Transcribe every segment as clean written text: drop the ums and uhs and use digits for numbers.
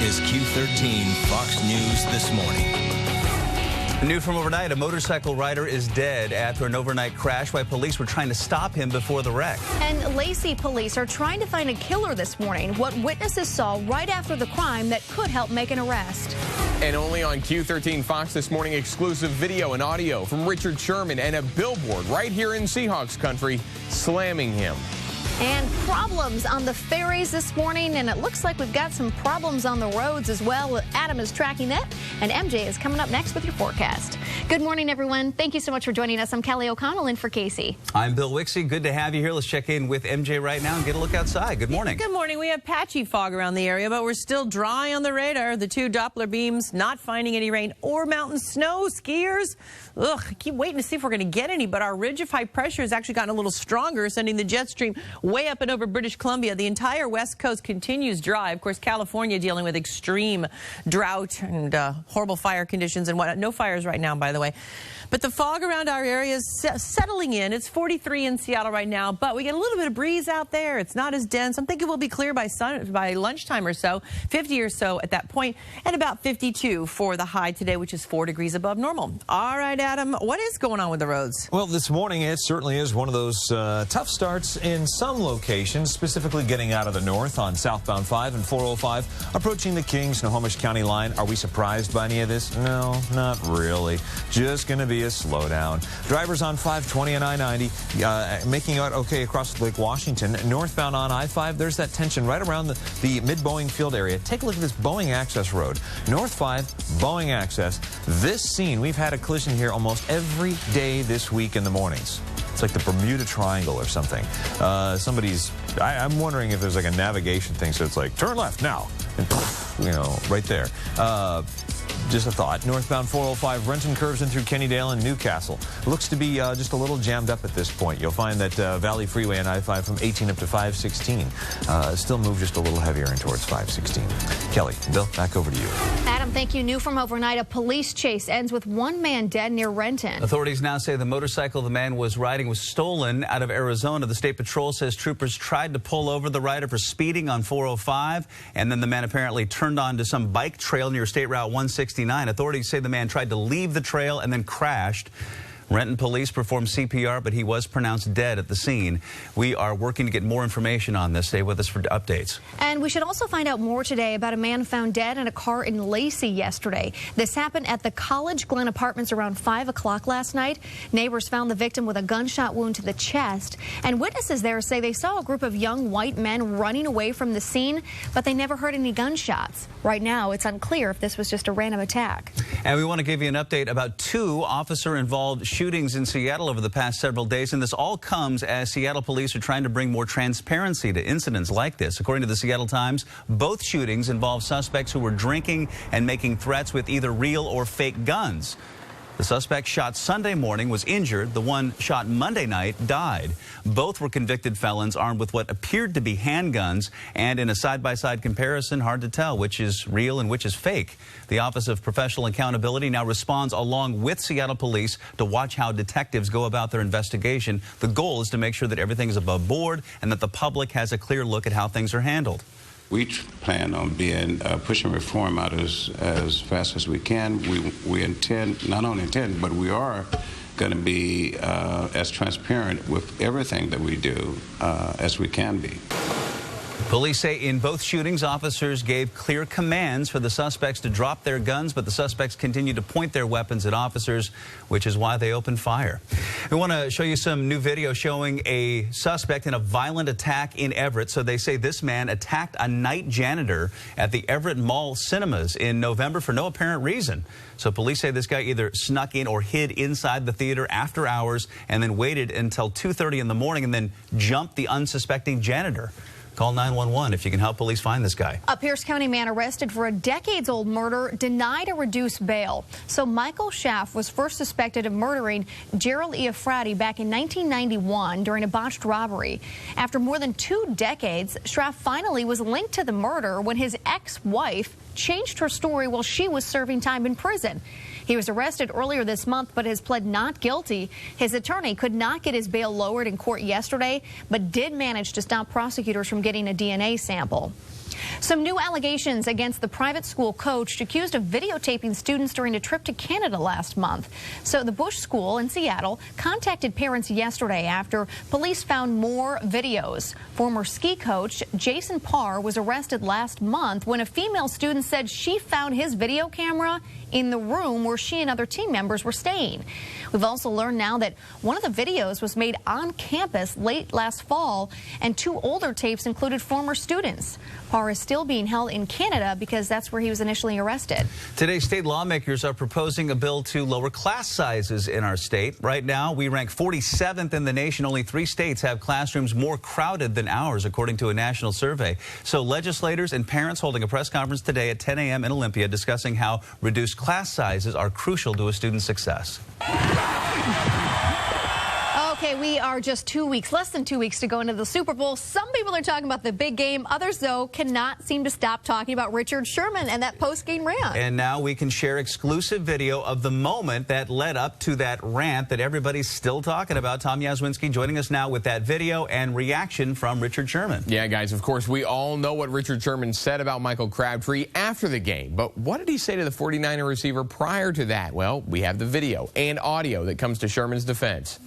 is Q13 Fox News This Morning. New from overnight, a motorcycle rider is dead after an overnight crash while police were trying to stop him before the wreck. And Lacey police are trying to find a killer this morning. What witnesses saw right after the crime that could help make an arrest. And only on Q13 Fox This Morning, exclusive video and audio from Richard Sherman and a billboard right here in Seahawks country slamming him. And problems on the ferries this morning, and it looks like we've got some problems on the roads as well. Adam is tracking that, and MJ is coming up next with your forecast. Good morning, everyone. Thank you so much for joining us. I'm Kelly O'Connell in for Casey. I'm Bill Wixie. Good to have you here. Let's check in with MJ right now and get a look outside. Good morning. Good morning. We have patchy fog around the area, but we're still dry on the radar. The two Doppler beams not finding any rain or mountain snow. Skiers, I keep waiting to see if we're going to get any, but our ridge of high pressure has actually gotten a little stronger, sending the jet stream way up and over British Columbia. The entire west coast continues dry. Of course, California dealing with extreme drought and horrible fire conditions and whatnot. No fires right now, by the way. But the fog around our area is settling in. It's 43 in Seattle right now, but we get a little bit of breeze out there. It's not as dense. I'm thinking we'll be clear by lunchtime or so, 50 or so at that point, and about 52 for the high today, which is 4 degrees above normal. All right, Adam, what is going on with the roads? Well, this morning it certainly is one of those tough starts in some locations, specifically getting out of the north on southbound 5 and 405, approaching the Kings, Snohomish County line. Are we surprised by any of this? No, not really. Just going to be a slowdown. Drivers on 520 and I-90 making out okay across Lake Washington. Northbound on I-5, there's that tension right around the mid-Boeing Field area. Take a look at this Boeing Access Road. North 5, Boeing Access. This scene, we've had a collision here almost every day this week in the mornings. It's like the Bermuda Triangle or something. I'm wondering if there's like a navigation thing, so it's like, turn left now, and you know, right there. Just a thought. Northbound 405, Renton curves in through Kennydale and Newcastle. Looks to be just a little jammed up at this point. You'll find that Valley Freeway and I-5 from 18 up to 516 still move just a little heavier in towards 516. Kelly, Bill, back over to you. Adam, thank you. New from overnight, a police chase ends with one man dead near Renton. Authorities now say the motorcycle the man was riding was stolen out of Arizona. The State Patrol says troopers tried to pull over the rider for speeding on 405, and then the man apparently turned onto some bike trail near State Route 169. Authorities say the man tried to leave the trail and then crashed. Renton police performed CPR, but he was pronounced dead at the scene. We are working to get more information on this. Stay with us for updates. And we should also find out more today about a man found dead in a car in Lacey yesterday. This happened at the College Glen Apartments around 5 o'clock last night. Neighbors found the victim with a gunshot wound to the chest. And witnesses there say they saw a group of young white men running away from the scene, but they never heard any gunshots. Right now, it's unclear if this was just a random attack. And we want to give you an update about 2 officer-involved shootings in Seattle over the past several days, and this all comes as Seattle police are trying to bring more transparency to incidents like this. According to the Seattle Times, both shootings involve suspects who were drinking and making threats with either real or fake guns. The suspect shot Sunday morning was injured. The one shot Monday night died. Both were convicted felons armed with what appeared to be handguns, and in a side-by-side comparison, hard to tell which is real and which is fake. The Office of Professional Accountability now responds along with Seattle police to watch how detectives go about their investigation. The goal is to make sure that everything is above board and that the public has a clear look at how things are handled. We plan on pushing reform out as fast as we can. We intend, not only intend, but we are going to be as transparent with everything that we do as we can be. Police say in both shootings, officers gave clear commands for the suspects to drop their guns, but the suspects continued to point their weapons at officers, which is why they opened fire. We want to show you some new video showing a suspect in a violent attack in Everett. So they say this man attacked a night janitor at the Everett Mall Cinemas in November for no apparent reason. So police say this guy either snuck in or hid inside the theater after hours and then waited until 2:30 in the morning and then jumped the unsuspecting janitor. Call 911 if you can help police find this guy. A Pierce County man arrested for a decades-old murder denied a reduced bail. So Michael Schaff was first suspected of murdering Gerald Iafrati back in 1991 during a botched robbery. After more than 2 decades, Schaff finally was linked to the murder when his ex-wife changed her story while she was serving time in prison. He was arrested earlier this month, but has pled not guilty. His attorney could not get his bail lowered in court yesterday, but did manage to stop prosecutors from getting a DNA sample. Some new allegations against the private school coach accused of videotaping students during a trip to Canada last month. So the Bush School in Seattle contacted parents yesterday after police found more videos. Former ski coach Jason Parr was arrested last month when a female student said she found his video camera in the room where she and other team members were staying. We've also learned now that one of the videos was made on campus late last fall, and 2 older tapes included former students. Parr is still being held in Canada because that's where he was initially arrested. Today, state lawmakers are proposing a bill to lower class sizes in our state. Right now, we rank 47th in the nation. Only 3 states have classrooms more crowded than ours, according to a national survey. So legislators and parents holding a press conference today at 10 a.m. in Olympia discussing how reduced class sizes are crucial to a student's success. Okay, we are just less than 2 weeks to go into the Super Bowl. Some people are talking about the big game. Others, though, cannot seem to stop talking about Richard Sherman and that post-game rant. And now we can share exclusive video of the moment that led up to that rant that everybody's still talking about. Tom Yazwinski joining us now with that video and reaction from Richard Sherman. Yeah, guys, of course, we all know what Richard Sherman said about Michael Crabtree after the game. But what did he say to the 49er receiver prior to that? Well, we have the video and audio that comes to Sherman's defense.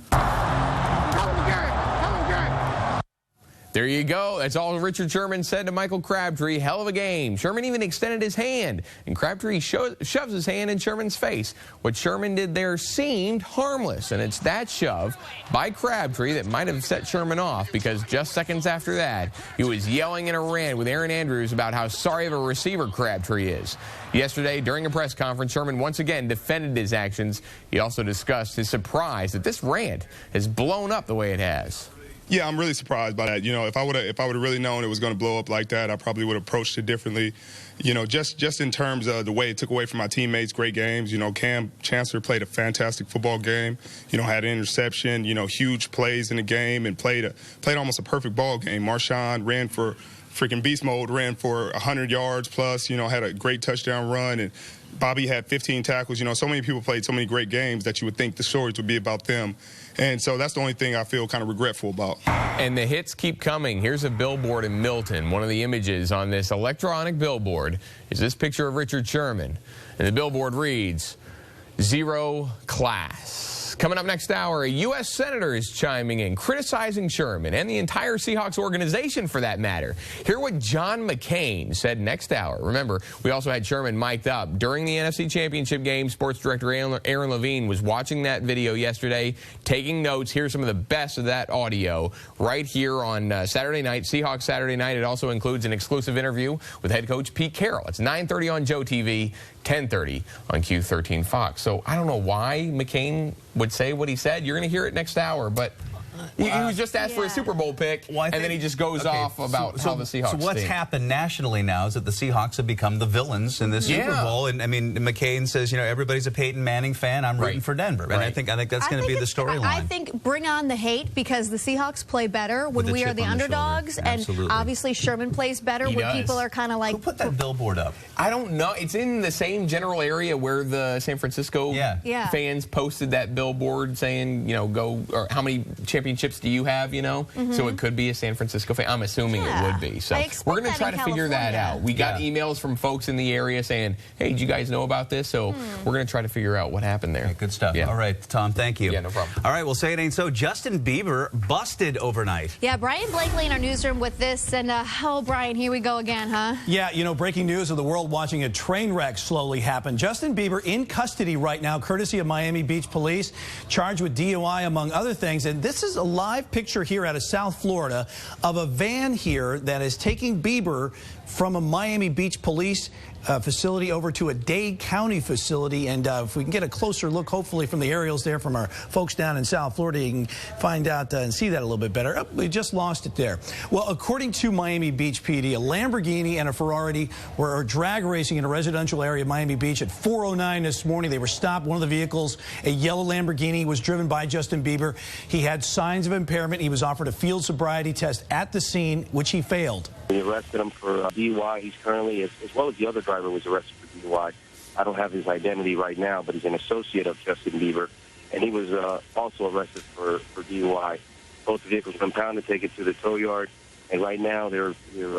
There you go. That's all Richard Sherman said to Michael Crabtree. Hell of a game. Sherman even extended his hand, and Crabtree shoves his hand in Sherman's face. What Sherman did there seemed harmless, and it's that shove by Crabtree that might have set Sherman off, because just seconds after that, he was yelling in a rant with Aaron Andrews about how sorry of a receiver Crabtree is. Yesterday, during a press conference, Sherman once again defended his actions. He also discussed his surprise that this rant has blown up the way it has. Yeah, I'm really surprised by that. You know, if I would have really known it was going to blow up like that, I probably would have approached it differently. You know, just in terms of the way it took away from my teammates, great games. You know, Cam Chancellor played a fantastic football game. You know, had an interception. You know, huge plays in the game, and played almost a perfect ball game. Marshawn ran for freaking beast mode, ran for 100 yards plus. You know, had a great touchdown run, and Bobby had 15 tackles. You know, so many people played so many great games that you would think the stories would be about them. And so that's the only thing I feel kind of regretful about. And the hits keep coming. Here's a billboard in Milton. One of the images on this electronic billboard is this picture of Richard Sherman. And the billboard reads, "Zero class." Coming up next hour, a U.S. senator is chiming in, criticizing Sherman and the entire Seahawks organization for that matter. Hear what John McCain said next hour. Remember, we also had Sherman mic'd up during the NFC Championship game. Sports director Aaron Levine was watching that video yesterday, taking notes. Here's some of the best of that audio right here on Saturday night, Seahawks Saturday night. It also includes an exclusive interview with head coach Pete Carroll. It's 9:30 on Joe TV, 10:30 on Q13 Fox. So I don't know why McCain would say what he said. You're going to hear it next hour, but he was just asked for a Super Bowl pick, and then he just goes off about how the Seahawks So what's happened nationally now is that the Seahawks have become the villains in this Super Bowl. And I mean, McCain says, you know, everybody's a Peyton Manning fan. I'm rooting for Denver. And I think that's going to be the storyline. I think bring on the hate, because the Seahawks play better when we are the underdogs. And obviously Sherman plays better when people are kind of like... Who put that billboard up? I don't know. It's in the same general area where the San Francisco fans posted that billboard saying, you know, go, or how many championships do you have, you know? So it could be a San Francisco fan. I'm assuming it would be. So we're going to try to figure that out. We got emails from folks in the area saying, hey, did you guys know about this? So we're going to try to figure out what happened there. Okay, good stuff. All right, Tom, thank you. Yeah, no problem. All right, well, say it ain't so. Justin Bieber busted overnight. Yeah, Brian Blakely in our newsroom with this. And, oh, Brian, here we go again, huh? Yeah, you know, breaking news of the world watching a train wreck slowly happen. Justin Bieber in custody right now, courtesy of Miami Beach Police, charged with DUI, among other things. And this is a live picture here out of South Florida of a van here that is taking Bieber from a Miami Beach Police facility over to a Dade County facility. And if we can get a closer look, hopefully from the aerials there from our folks down in South Florida, you can find out and see that a little bit better. Oh, we just lost it there. Well, according to Miami Beach PD, a Lamborghini and a Ferrari were drag racing in a residential area of Miami Beach at 4:09 this morning. They were stopped. One of the vehicles, a yellow Lamborghini, was driven by Justin Bieber. He had signs of impairment. He was offered a field sobriety test at the scene, which he failed. We arrested him for DUI. He's currently, as well as the other driver, was arrested for DUI. I don't have his identity right now, but he's an associate of Justin Bieber, and he was also arrested for DUI. Both vehicles were impounded, taken to the tow yard, And right now, they're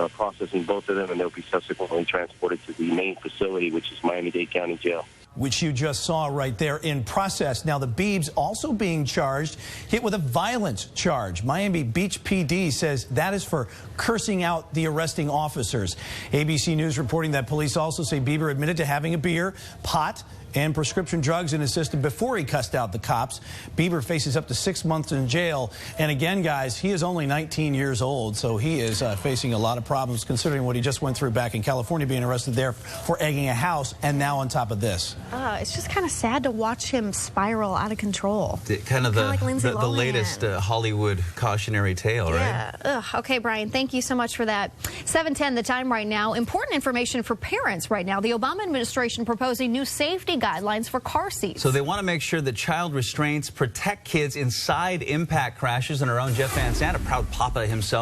processing both of them, and they'll be subsequently transported to the main facility, which is Miami-Dade County Jail. Which you just saw right there in process. Now, the Beebs also being charged, hit with a violence charge. Miami Beach PD says that is for cursing out the arresting officers. ABC News reporting that police also say Bieber admitted to having a beer, pot, and prescription drugs in his system before he cussed out the cops. Bieber faces up to 6 months in jail. And again, guys, he is only 19 years old, so he is facing a lot of problems considering what he just went through back in California, being arrested there for egging a house, and now on top of this. It's just kind of sad to watch him spiral out of control. Kind of like the latest Hollywood cautionary tale, right? Yeah. Ugh. Okay, Brian, thank you so much for that. 7:10 the time right now. Important information for parents right now. The Obama administration proposing new safety guidelines for car seats. So they want to make sure that child restraints protect kids inside impact crashes. And our own Jeff Van Sant, a proud papa himself,